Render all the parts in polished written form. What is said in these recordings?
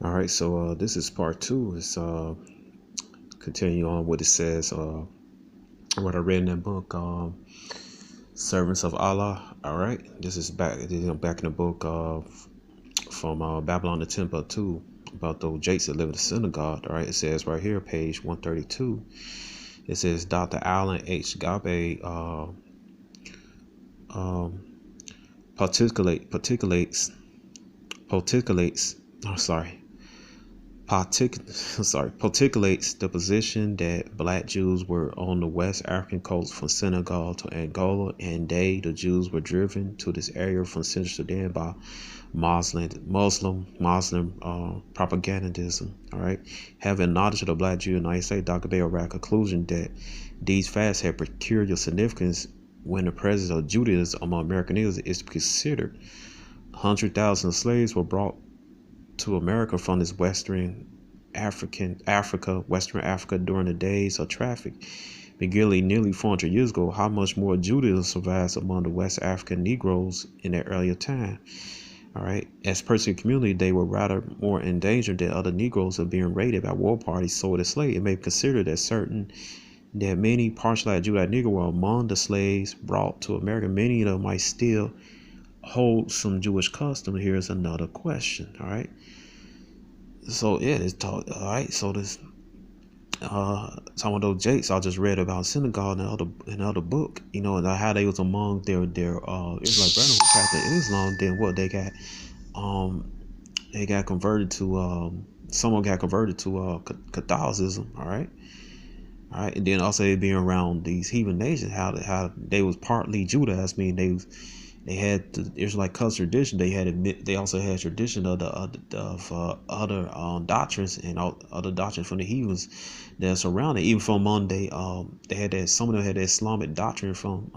All right, so this is part two. It's continue on what it says. What I read in that book, Servants of Allah. All right, this is back. Back in the book from Babylon the Pt.2 about those Jakes that live in the synagogue. All right, it says right here, page 132. It says Dr. Allen H. Gabe particulates. Oh, particulates the position that black Jews were on the West African coast from Senegal to Angola, and the Jews were driven to this area from Central Sudan by Muslim propagandism. All right, having knowledge of the black Jew in the United States, Dr. Bell arrived at a conclusion that these facts had peculiar significance when the presence of Judaism among American Indians is considered. 100,000 slaves were brought to America from this Western Africa during the days of traffic, beginning nearly 400 years ago. How much more Judaism survives among the West African Negroes in that earlier time? All right, as persecuted community, they were rather more endangered than other Negroes of being raided by war parties sold as slaves. It may be considered that many partially Judite Negro were among the slaves brought to America. Many of them might still hold some Jewish custom. Here's another question. All right. So yeah, it's taught. All right. So this some of those Jakes I just read about synagogue in the other book, and how they was among their Israelite brethren who practiced Islam. Then what they got converted to someone got converted to Catholicism. All right. All right, and then also they being around these heathen nations, how they was partly Judaized, meaning they had the Israelite culture tradition. They also had tradition of other doctrines and other doctrines from the heathens that surrounded. Even from among they had that, some of them had that Islamic doctrine from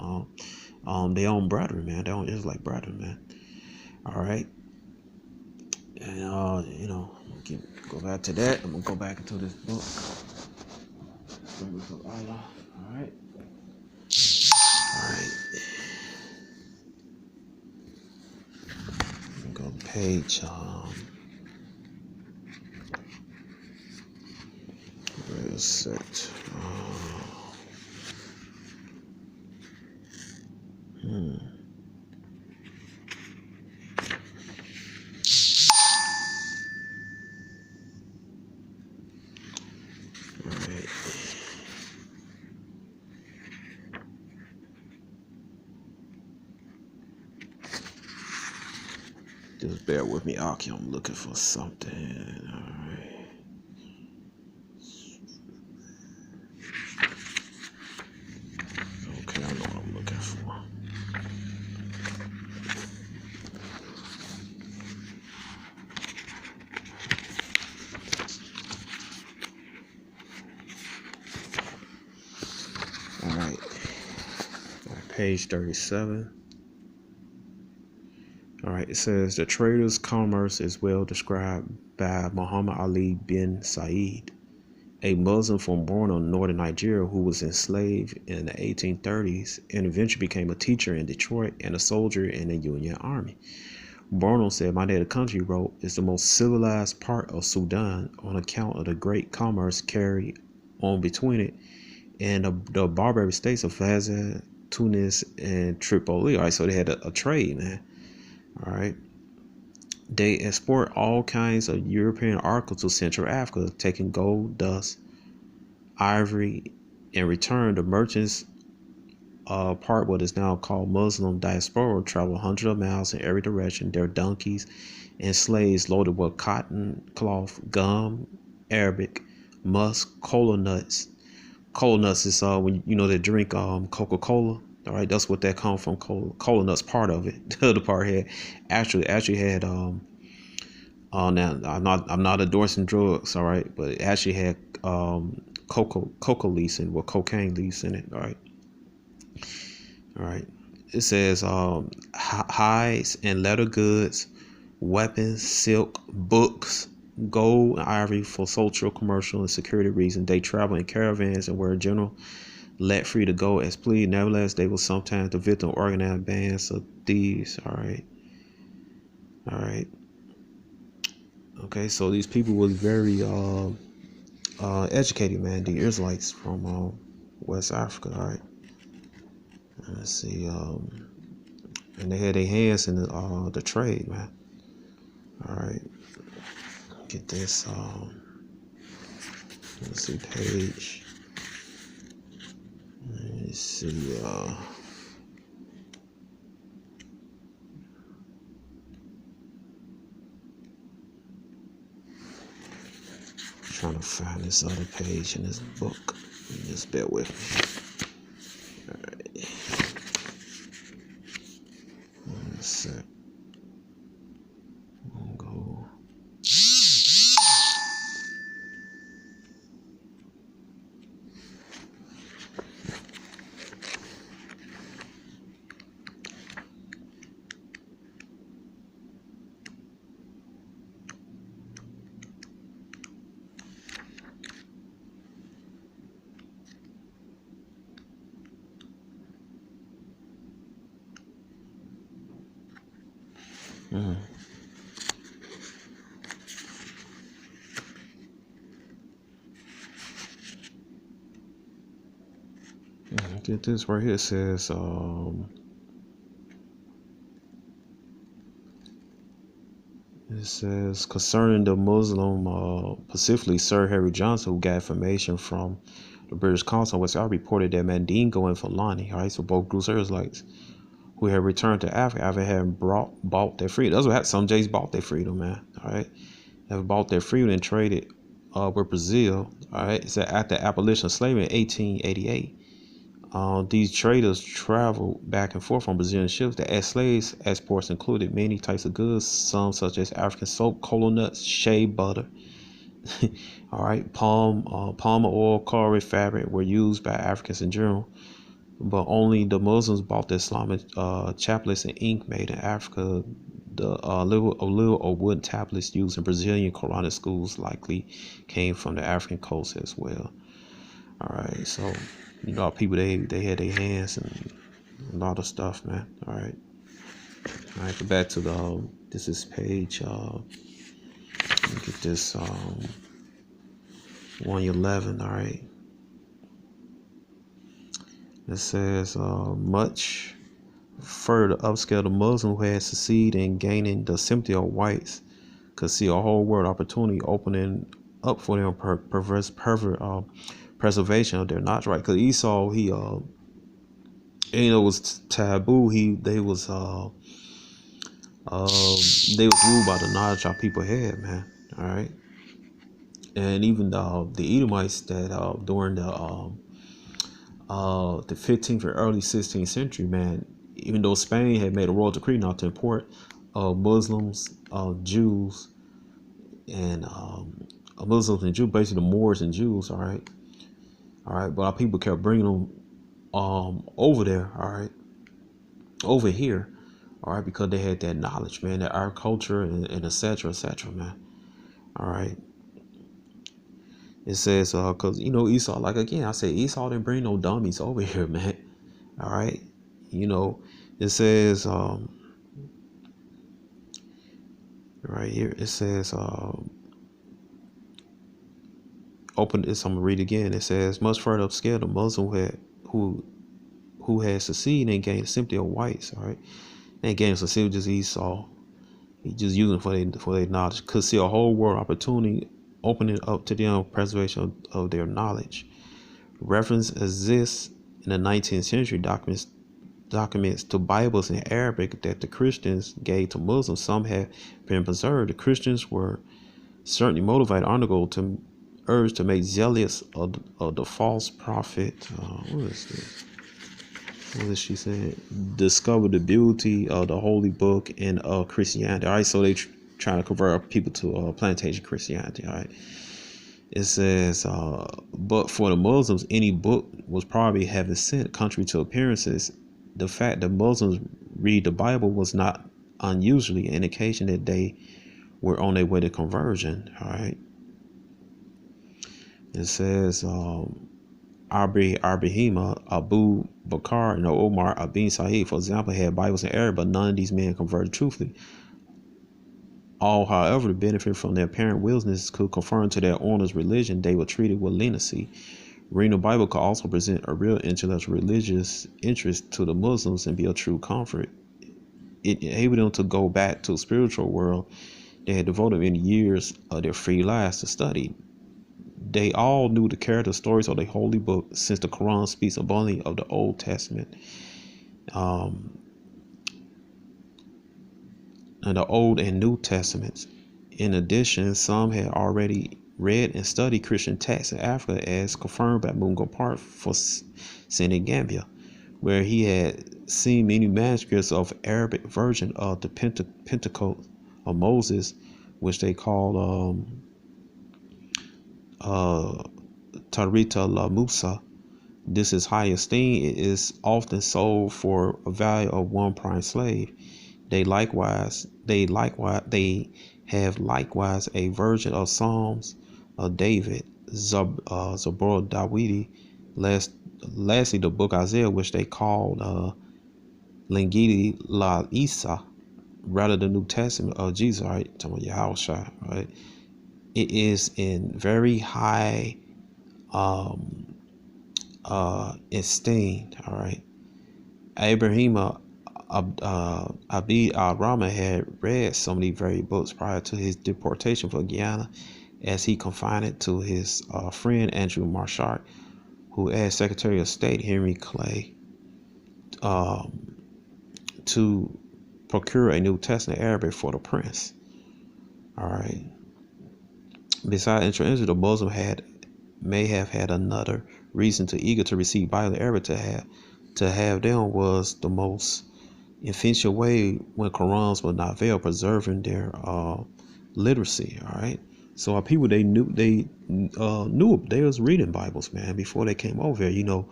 their own brethren, man, their own Israelite brethren, man. All right, and go back to that. I'm gonna go back into this book. Allah. All right. Go to page where is it? Right. Just bear with me, Aki. I'm looking for something. All right. Okay, I know what I'm looking for. All right. Page 37. All right, it says the trader's commerce is well described by Muhammad Ali bin Said, a Muslim from Borno, northern Nigeria, who was enslaved in the 1830s and eventually became a teacher in Detroit and a soldier in the Union Army. Borno said, "My native country," wrote, "is the most civilized part of Sudan on account of the great commerce carried on between it and the barbaric states of Gaza, Tunis, and Tripoli." All right, so they had a trade, man. All right. They export all kinds of European articles to Central Africa, taking gold, dust, ivory. In return, the merchants, part what is now called Muslim diaspora, travel hundreds of miles in every direction. Their donkeys and slaves loaded with cotton, cloth, gum, Arabic, musk, cola nuts. Cola nuts is when they drink Coca-Cola. All right, that's what that come from. Cola nuts, part of it. The other part had actually had now I'm not endorsing drugs, all right, but it actually had coca leaves in, with cocaine leaves in it. All right. It says hides and leather goods, weapons, silk, books, gold, and ivory for social, commercial, and security reasons. They travel in caravans and were general let free to go as pleased. Nevertheless, they were sometimes the victim of organized bands of thieves. All right. Okay, so these people was very educated, man. The Israelites from West Africa, all right. Let's see, and they had their hands in the trade, man. All right, get this. Let's see, page. Let's see. Trying to find this other page in this book. Just bear with me. All right. Let's see. Go. Get this right here. It says concerning the Muslim, specifically Sir Harry Johnson, who got information from the British Council, which I reported that Mandingo and Fulani, all right, so both groups of Israelites who had returned to Africa after having bought their freedom. That's what some Jays bought their freedom, man. All right, have bought their freedom and traded with Brazil. All right, it said after abolition of slavery in 1888. These traders traveled back and forth on Brazilian ships that as slaves. Exports included many types of goods, some such as African soap, cola nuts, shea butter. All right, palm oil, curry, fabric were used by Africans in general, but only the Muslims bought the Islamic chaplets and ink made in Africa. The little or wood tablets used in Brazilian Quranic schools likely came from the African coast as well. All right, so people they had their hands and a lot of stuff, man. All right, go back to the this is page. Let me get this 111. All right, it says much further upscale the Muslim who had succeeded in gaining the sympathy of whites could see a whole world opportunity opening up for them preservation of their knowledge, right? Because Esau, he was taboo. They was ruled by the knowledge our people had, man. All right, and even the Edomites that during the 15th or early 16th century, man. Even though Spain had made a royal decree not to import Muslims, Jews, and Jews, basically the Moors and Jews, all right, but our people kept bringing them over there, all right, over here, all right, because they had that knowledge, man, that our culture and et cetera, man, all right. It says, because Esau, like again, I said Esau didn't bring no dummies over here, man, all right, it says right here, it says open this. I'm gonna read again. It says much further upscale the Muslim who had succeeded and gained sympathy of whites. All right, and gained succeeded just Esau. He just using for their knowledge. Could see a whole world opportunity opening up to them preservation of their knowledge. Reference exists in the 19th century documents to Bibles in Arabic that the Christians gave to Muslims. Some have been preserved. The Christians were certainly motivated Arnagold to urge to make zealous of the false prophet. What is this? What is she saying? Discover the beauty of the holy book and of Christianity. All right, so they trying to convert people to plantation Christianity. All right. It says, but for the Muslims, any book was probably heaven sent. Contrary to appearances, the fact that Muslims read the Bible was not unusually an indication that they were on their way to conversion. All right. It says, Arbahima, Abu Bakr, and Omar Abin Sahih, for example, had Bibles in Arabic, but none of these men converted truthfully. All, however, the benefit from their apparent willingness could conform to their owner's religion, they were treated with leniency. Reading the Bible could also present a real intellectual religious interest to the Muslims and be a true comfort. It enabled them to go back to a spiritual world they had devoted many years of their free lives to study. They all knew the character stories of the holy book, since the Quran speaks abundantly of the Old Testament, and the Old and New Testaments. In addition, some had already read and studied Christian texts in Africa, as confirmed by Mungo Park for Senegambia, where he had seen many manuscripts of Arabic version of the Pentateuch of Moses, which they called Tarita la Musa. This is high esteem. It is often sold for a value of one prime slave. They have likewise a version of Psalms of David, Zabur Dawidi. Lastly, the book Isaiah, which they called Lingidi La Isa, rather the New Testament of Jesus, right? Talking about Yahushua, right? It is in very high esteemed, all right. Ibrahim Abid al-Rahman had read so many very books prior to his deportation for Guyana, as he confided to his friend Andrew Marchart, who asked Secretary of State Henry Clay to procure a New Testament Arabic for the prince. All right. Besides interest, the Muslim may have had another reason to eager to receive Bible Arabic to have them was the most efficient way when Qurans were not veiled, preserving their literacy. All right. So our people, they knew they was reading Bibles, man, before they came over here. You know,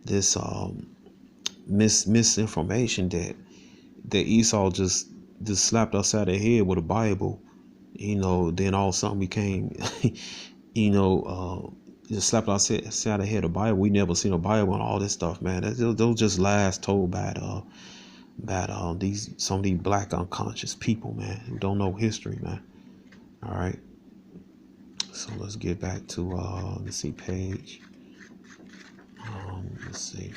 this misinformation that Esau just slapped upside the head with a Bible, you know, then all of a sudden became, you know, just slapped upside the head of the Bible. We never seen a Bible and all this stuff, man. Those just lies told by some of these black unconscious people, man, who don't know history, man. All right. So let's get back to let's see, page. Let's see.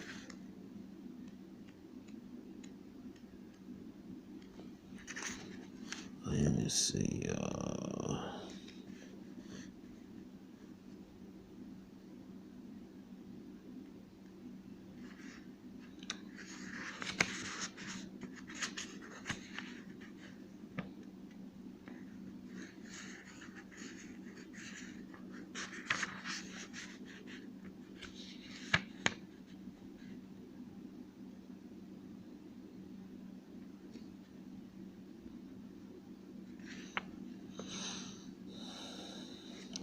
Let me see.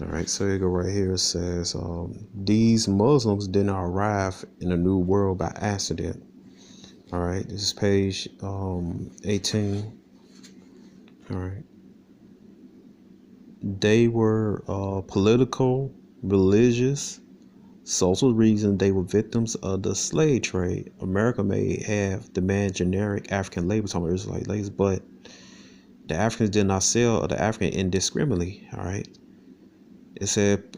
All right, so you go right here. It says, these Muslims did not arrive in the New World by accident. All right, this is page 18. All right. They were political, religious, social reasons. They were victims of the slave trade. America may have demanded generic African labor, talking about Israelite labor, but the Africans did not sell the African indiscriminately. All right. It said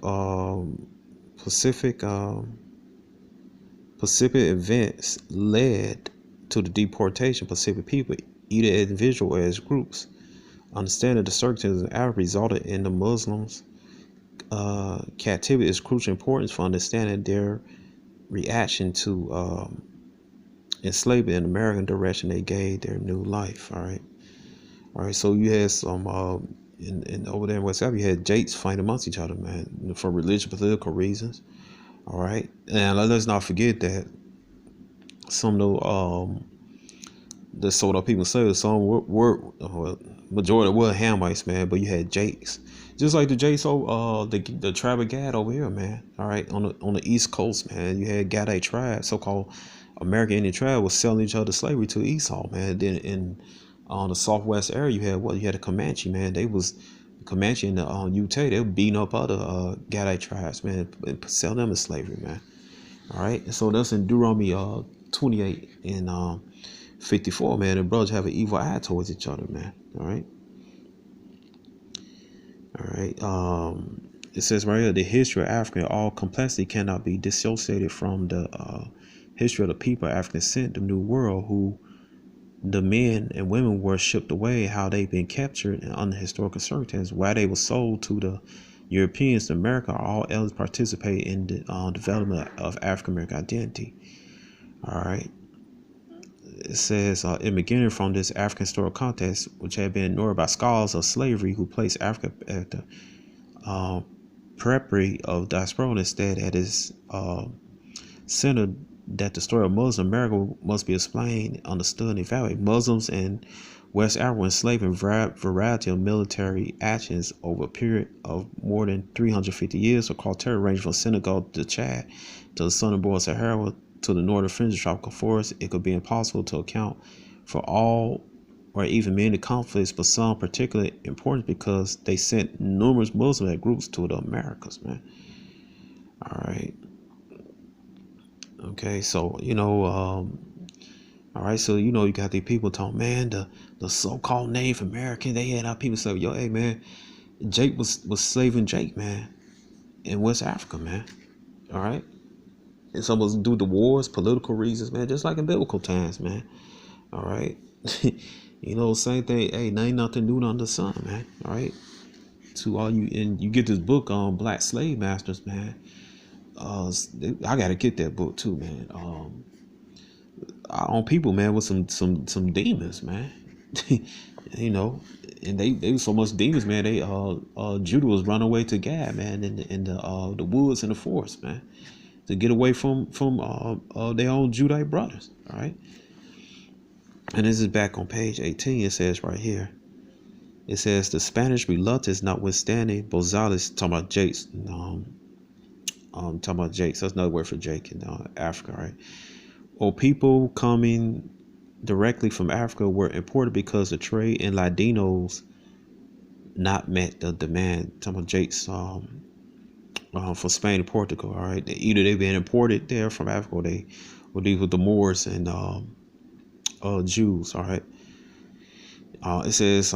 Pacific events led to the deportation of Pacific people, either as individual or as groups. Understanding the circumstances of Africa resulted in the Muslims' captivity is crucial importance for understanding their reaction to enslavement in the American direction they gave their new life. All right. So you had some in over there in West Africa, you had Jates fighting amongst each other, man, for religious, political reasons. All right, and let's not forget that some of the sort of people say some were majority were Hamites, man, but you had Jakes, just like the Jakes, the tribe of Gad over here, man. All right, on the East Coast, man, you had Gadite tribe, so-called American Indian tribe, was selling each other slavery to Esau, man. Then in the Southwest area, you had a Comanche, man. They was Comanche in the Utah. They were beating up other Gadite tribes, man, and sell them as slavery, man. All right, so that's in Deuteronomy 28 and 54, man. And brothers have an evil eye towards each other, man. All right. All right. It says right here, the history of Africa, all complexity cannot be dissociated from the history of the people Africans sent the New World, who the men and women were shipped away, how they've been captured and under historical circumstances, why they were sold to the Europeans to America. All elements participate in the development of African American identity. All right. It says, in beginning from this African historical context, which had been ignored by scholars of slavery who placed Africa at the periphery of diaspora, instead at its center, that the story of Muslim America must be explained, understood, and evaluated. Muslims in West Africa were enslaved in a variety of military actions over a period of more than 350 years across territory ranging from Senegal to Chad to the southern border of Sahara to the northern fringe of tropical forests. It could be impossible to account for all or even many conflicts, but some particularly important because they sent numerous Muslim groups to the Americas, man. All right. Okay, so all right, so you got these people talking, man, the so-called Native American. They had our people say, yo, hey man, Jake was slaving Jake, man, in West Africa, man. All right, and some was due to wars, political reasons, man, just like in biblical times, man. All right, same thing. Hey, ain't nothing new under the sun, man. All right, to all you, and you get this book on black slave masters, man. I gotta get that book too, man. On people, man, with some demons, man. And they was so much demons, man. They Judah was running away to Gad, man, in the woods and the forest, man, to get away from their own Judite brothers. All right, and this is back on page 18. It says right here. It says the Spanish reluctance notwithstanding, Bozales talking about Jakes. Talking about Jakes. That's another word for Jake in Africa, right? Or people coming directly from Africa were imported because the trade in Ladinos not met the demand. Talking about Jakes for Spain and Portugal, all right? Either they've been imported there from Africa, or they were these with the Moors and Jews, all right? It says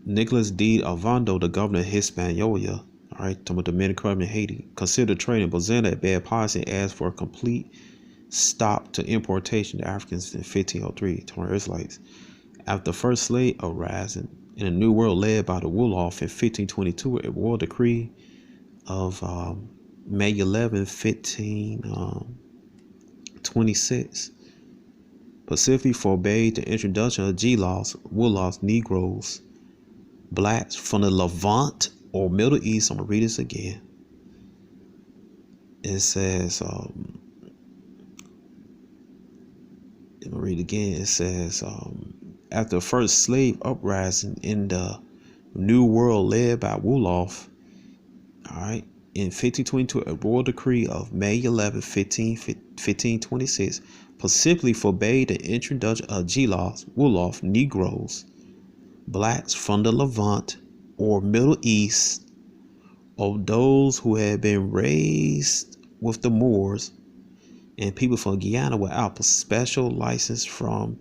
Nicholas D. Ovando, the governor of Hispaniola, all right, talking about the Dominican Republic and Haiti, considered trade in Brazil a bad policy and asked for a complete stop to importation to Africans in 1503 to Israelites. After the first slave uprising in a new world led by the Wolof in 1522, a royal decree of May 11, 1526 specifically forbade the introduction of G-laws, Wolofs, Negroes, blacks from the Levant or Middle East. I'm going to read this again. It says, I'm going to read it again. It says, after the first slave uprising in the New World led by Wolof, all right, in 1522, a royal decree of May 11, 1526 specifically forbade the introduction of G-laws, Wolof, Negroes, blacks from the Levant or Middle East, of those who had been raised with the Moors, and people from Guyana without a special license from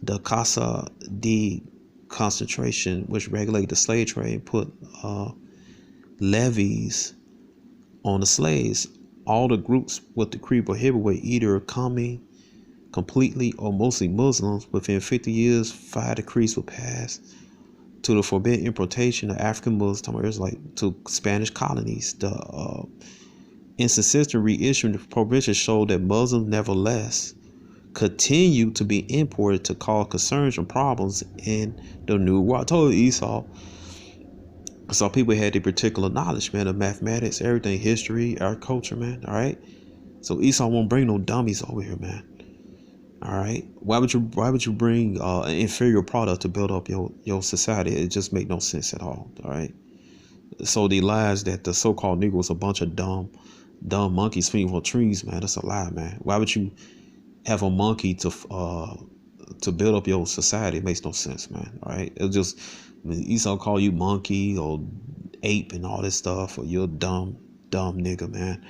the Casa de Concentration, which regulated the slave trade and put levies on the slaves. All the groups with the decree prohibited were either coming completely or mostly Muslims. Within 50 years, 5 decrees were passed to the forbidden importation of African Muslims to Spanish colonies. The inconsistent reissuing of prohibition showed that Muslims nevertheless continued to be imported to cause concerns and problems in the New World. I told you Esau. So people had a particular knowledge, man, of mathematics, everything, history, our culture, man. All right. So Esau won't bring no dummies over here, man. All right. Why would you bring an inferior product to build up your society? It just make no sense at all. All right. So the lies that the so-called Negroes a bunch of dumb monkeys feeding from trees, man, that's a lie, man. Why would you have a monkey to build up your society? It makes no sense, man. All right. It's just Esau call you monkey or ape and all this stuff, or you're a dumb nigga, man.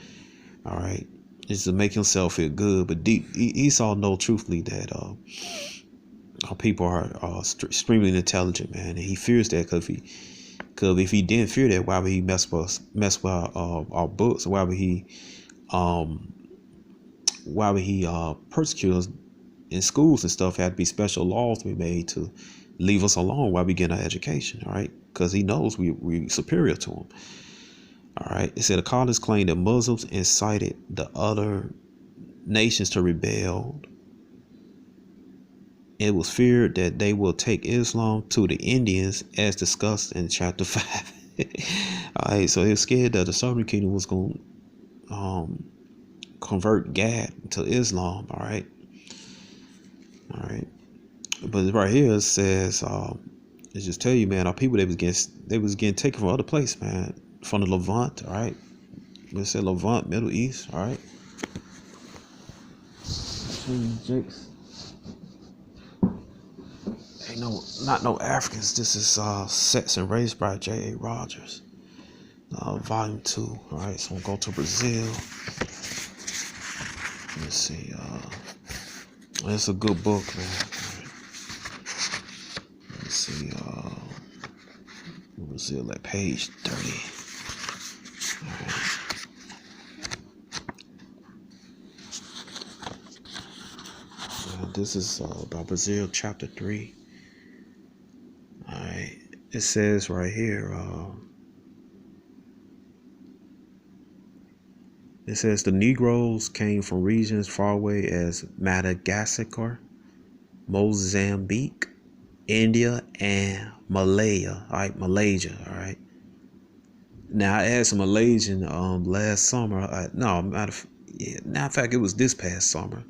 All right. Just to make himself feel good, but Esau know truthfully that our people are extremely intelligent, man, and he fears that because Because if he didn't fear that, why would he mess with our books? Um why would he persecute us in schools and stuff? Had to be special laws to be made to leave us alone while we get our education, all right? Because he knows we superior to him. All right. It said the colonists claimed that Muslims incited the other nations to rebel. It was feared that they will take Islam to the Indians, as discussed in chapter 5. All right, so he was scared that the Southern Kingdom was going to convert Gad to Islam. All right, but right here it says, it just tell you, man, our people they was getting taken from other place, man, from the Levant. All right, let's say Levant, Middle East. All right, Jakes. Not no Africans. This is Sex and Race by J.A. Rogers, volume 2. All right, so we'll go to Brazil. Let's see. It's a good book, man. Right. Let's see. Brazil at page 30. All right. This is about Brazil, chapter 3. All right. It says right here. It says the Negroes came from regions far away as Madagascar, Mozambique, India, and Malaya. All right, Malaysia. All right. Now I asked a Malaysian last summer. Matter of fact, it was this past summer.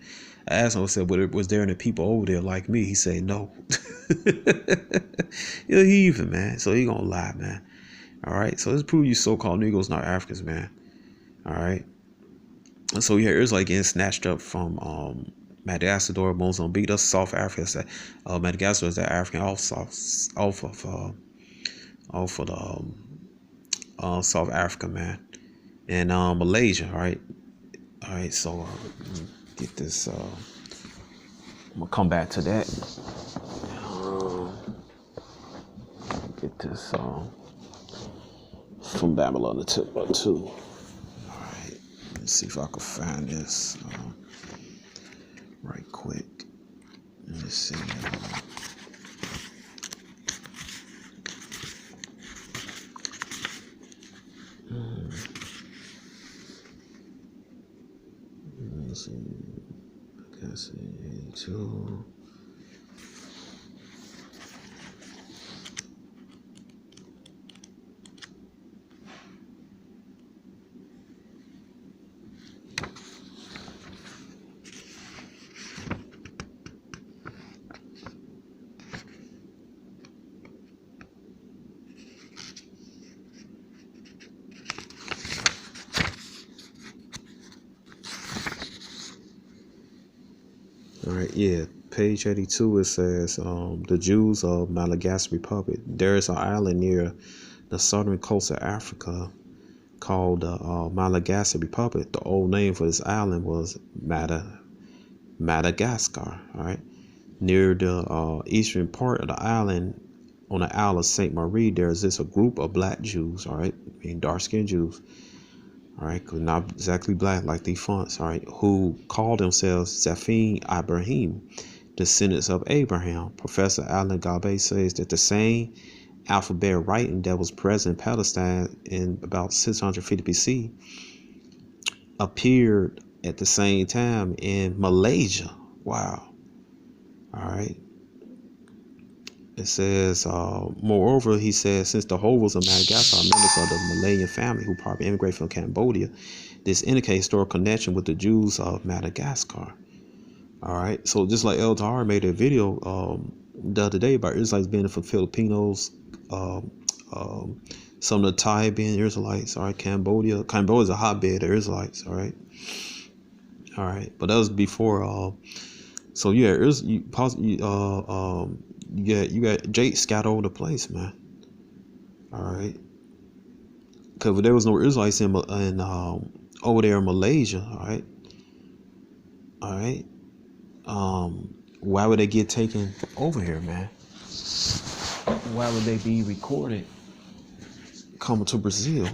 I asked him. I said, "Was there any people over there like me?" He said, "No." He's a heathen, man. So he gonna lie, man. All right. So this proves you so-called Negroes not Africans, man. All right. So yeah, Israelite getting snatched up from Madagascar, Mozambique. That's South Africa. Madagascar is that African off of the South Africa, man, and Malaysia. All right. So get this. I'm gonna come back to that. Get this from Babylon to Timbuktu. Let's see if I can find this right quick. Let's see. Let's see. I guess 82. All right, yeah, page 82, it says, the Jews of Madagascar Republic. There is an island near the southern coast of Africa called the Madagascar Republic. The old name for this island was Madagascar, all right? Near the eastern part of the island, on the Isle of Saint Marie, there exists a group of black Jews, all right? I mean, dark-skinned Jews. All right, not exactly black like the fonts, all right, who call themselves Zafin Ibrahim, descendants of Abraham. Professor Alan Gabe says that the same alphabet writing that was present in Palestine in about 650 BC appeared at the same time in Malaysia. Wow. All right. It says, moreover, he says, since the Hovels of Madagascar are members of the Malayan family who probably immigrated from Cambodia, this indicates historical connection with the Jews of Madagascar. All right. So just like El Tahar made a video the other day about Israelites being from Filipinos, some of the Thai being Israelites. All right. Cambodia is a hotbed of Israelites. All right. All right. But that was before. So yeah, you got Jake scattered over the place, man. All right, because there was no Israelites in over there in Malaysia. All right. Why would they get taken over here, man? Why would they be recorded coming to Brazil.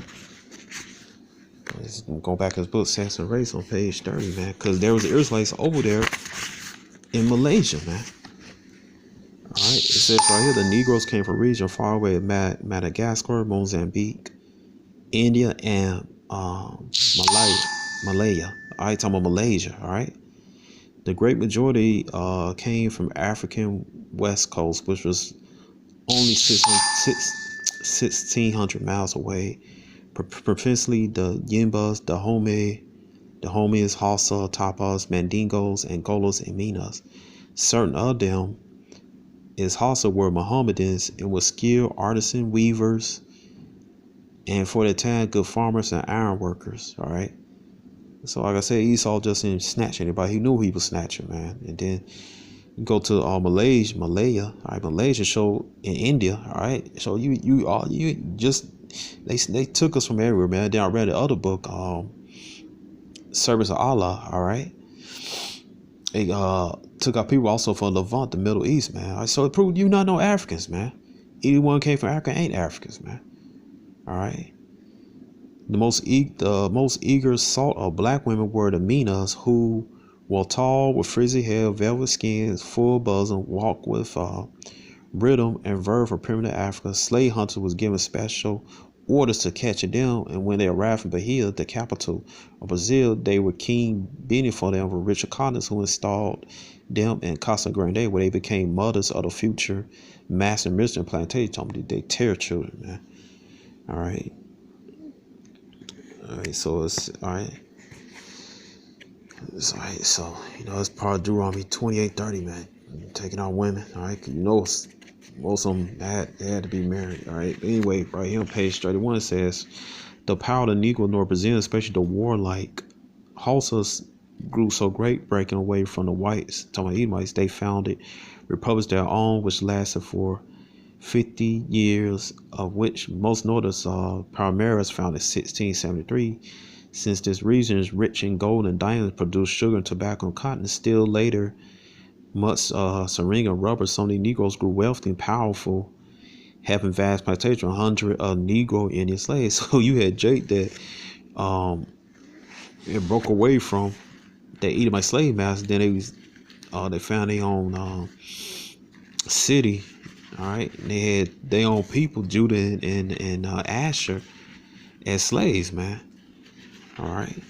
Let's go back to his book, Sex and Race, on page 30, man, because there was Israelites over there in Malaysia, man. All right, it says right here, the Negroes came from region far away of Madagascar, Mozambique, India, and Malaya. All right, talking about Malaysia. All right, the great majority came from African West Coast, which was only 1,600 miles away. Principally the Yimbas, the Homies, Hausa, Tapas, Mandingos, Angolas, and Minas. Certain of them is Hausa were Mohammedans and were skilled artisan weavers, and for the time good farmers and iron workers. All right. So like I said, Esau just didn't snatch anybody. He knew he was snatching, man. And then you go to Malaya. All right, Malaysia showed in India. All right, so you just they took us from everywhere, man. Then I read the other book, Service of Allah. All right, they took our people also from Levant, the Middle East, man. All right, so it proved you not no Africans, man. Anyone came from Africa ain't Africans, man. All right. The most eager sought of black women were the Minas, who were tall, with frizzy hair, velvet skins, full bosom, walked with rhythm and verve of primitive Africa. Slave hunters was given special orders to catch them, and when they arrived in Bahia, the capital of Brazil, they were keen beating for them with Richard Collins, who installed them in Casa Grande, where they became mothers of the future master mistress plantation. Told me they tear children, man. All right. All right, so it's all right. It's all right, so it's part of Deuteronomy 28:30, man. Taking out women, all right. Most of them had to be married, all right. Anyway, right here on page 31, it says the power of the Negro nor Brazilian, especially the warlike Hausas, grew so great, breaking away from the whites. Talking about Edomites, they founded republics their own, which lasted for 50 years, of which most notice Palmeiras founded 1673. Since this region is rich in gold and diamonds, produce sugar and tobacco and cotton, still later much syringa and rubber, some of the Negroes grew wealthy and powerful, having vast plantations, 100 Negro Indian slaves. So you had Jake that it broke away from that Edomite slave master. Then they found their own city. All right, and they had their own people, Judah and Asher, as slaves, man. All right,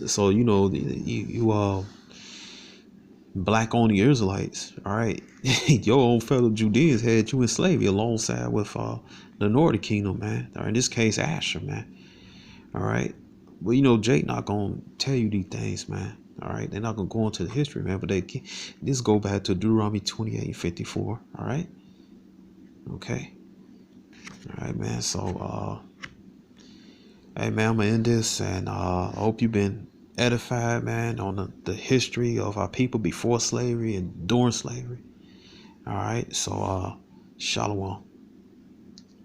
so you black only Israelites. All right, your own fellow Judeans had you in slavery alongside with the northern kingdom, man. Or in this case, Asher, man. All right, well, Jake not gonna tell you these things, man. All right, they're not gonna go into the history, man. But this go back to Deuteronomy 28:54. All right. Okay. All right, man. So, hey, man, I'm gonna end this, and I hope you've been edified, man, on the history of our people before slavery and during slavery. All right. So, shalom.